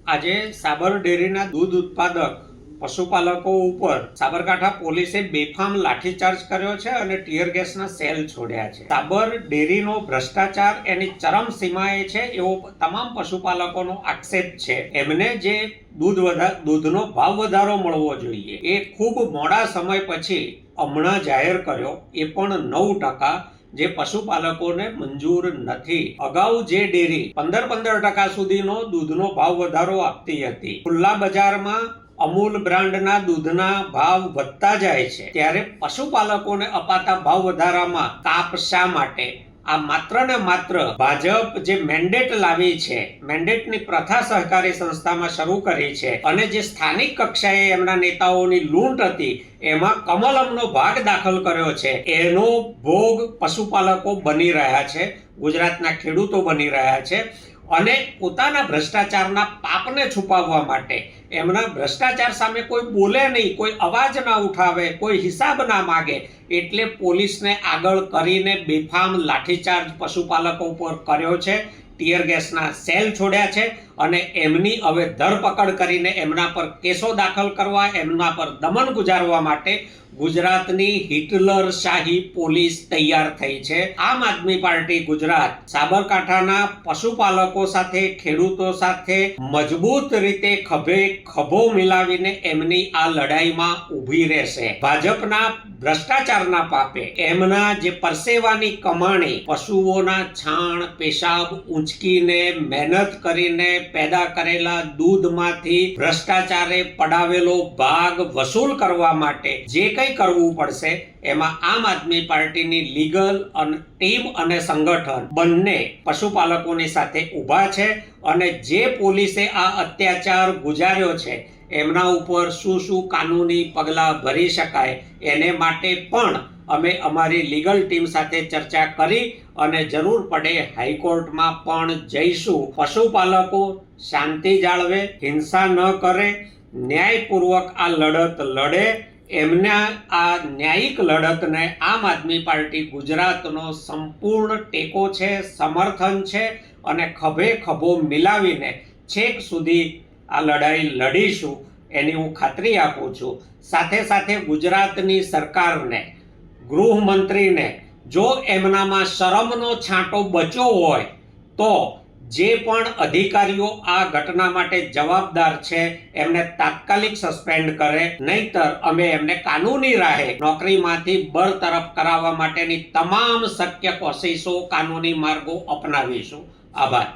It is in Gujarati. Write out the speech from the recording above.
આજે સાબર ડેરીના દૂધ ઉત્પાદક પશુપાલકો ઉપર સાબરકાંઠા પોલીસે બેફામ લાઠીચાર્જ કર્યો છે અને ટીયર ગેસના સેલ છોડ્યા છે। સાબર ડેરીનો ભ્રષ્ટાચાર એની ચરમ સીમાએ છે એવો તમામ પશુપાલકોનો આક્ષેપ છે। એમને જે દૂધનો ભાવ વધારો મળવો જોઈએ એ ખૂબ મોડા સમય પછી હમણાં જાહેર કર્યો, એ પણ 9%, જે પશુપાલકોને મંજૂર નથી। અગાઉ જે ડેરી 15% સુધીનો દૂધનો ભાવ વધારો આપતી હતી, ખુલ્લા બજારમાં અમૂલ બ્રાન્ડના દૂધના ભાવ વધતા જાય છે, ત્યારે પશુપાલકોને અપાતા ભાવ વધારામાં કાપ શા માટે? આ માત્ર ને માત્ર ભાજપ જે મેન્ડેટ લાવી છે, મેન્ડેટની પ્રથા સહકારી સંસ્થામાં શરૂ કરી છે અને જે સ્થાનિક કક્ષાએ એમના નેતાઓની લૂંટ હતી એમાં કમલમનો ભાગ દાખલ કર્યો છે, એનો ભોગ પશુપાલકો બની રહ્યા છે, ગુજરાતના ખેડૂતો બની રહ્યા છે। અને પોતાના ભ્રષ્ટાચારના પાપને છુપાવવા માટે, એમના ભ્રષ્ટાચાર સામે કોઈ બોલે નહીં, કોઈ અવાજ ના ઉઠાવે, કોઈ હિસાબ ના માગે, એટલે પોલીસને આગળ કરીને બેફામ લાઠીચાર્જ પશુપાલકો પર કર્યો છે, ટીયર ગેસના સેલ છોડ્યા છે અને એમની હવે ધરપકડ કરીને એમના પર કેસો દાખલ કરવા, એમના પર દમન ગુજારવા માટે ગુજરાતની હિટલર શાહી પોલીસ તૈયાર થઈ છે। આમ આદમી પાર્ટી ગુજરાત સાબરકાંઠાના પશુપાલકો સાથે, ખેડૂતો સાથે મજબૂત રીતે ખભે ખભો મિલાવીને એમની આ લડાઈમાં ઊભી રહેશે। ભાજપના ભ્રષ્ટાચારના પાપે એમના જે પરસેવાની કમાણી, પશુઓના છાણ પેશાબ ઊંચકીને મહેનત કરીને પેદા કરેલા દૂધમાંથી ભ્રષ્ટાચારે પડાવેલો ભાગ વસૂલ કરવા માટે જે કંઈ કરવું પડશે, એમાં આમ આદમી પાર્ટીની લીગલ ટીમ અને સંગઠન બંને પશુપાલકોની સાથે ઊભા છે। અને જે પોલીસે આ અત્યાચાર ગુજાર્યો છે એમના ઉપર શું કાનૂની પગલાં ભરી શકાય એને માટે પણ અમે અમારી લીગલ ટીમ સાથે ચર્ચા કરી અને જરૂર પડે હાઈકોર્ટમાં પણ જઈશું। પશુપાલકો શાંતિ જાળવે, હિંસા ન કરે, ન્યાયપૂર્વક આ લડત લડે, એમના આ ન્યાયિક લડતને આમ આદમી પાર્ટી ગુજરાતનો સંપૂર્ણ ટેકો છે, સમર્થન છે અને ખભે ખભો મિલાવીને છેક સુધી આ લડાઈ લડીશું એની હું ખાતરી આપું છું। સાથે સાથે ગુજરાતની સરકારને, ગૃહમંત્રીને જો એમનામાં શરમનો છાંટો બચ્યો હોય તો જે પણ અધિકારીઓ આ ઘટના માટે જવાબદાર છે એમને તાત્કાલિક સસ્પેન્ડ કરે, નહીતર અમે એમને કાનૂની રાહે નોકરીમાંથી બરતરફ કરાવવા માટેની તમામ શક્ય કોશિશો, કાનૂની માર્ગો અપનાવીશું। આભાર।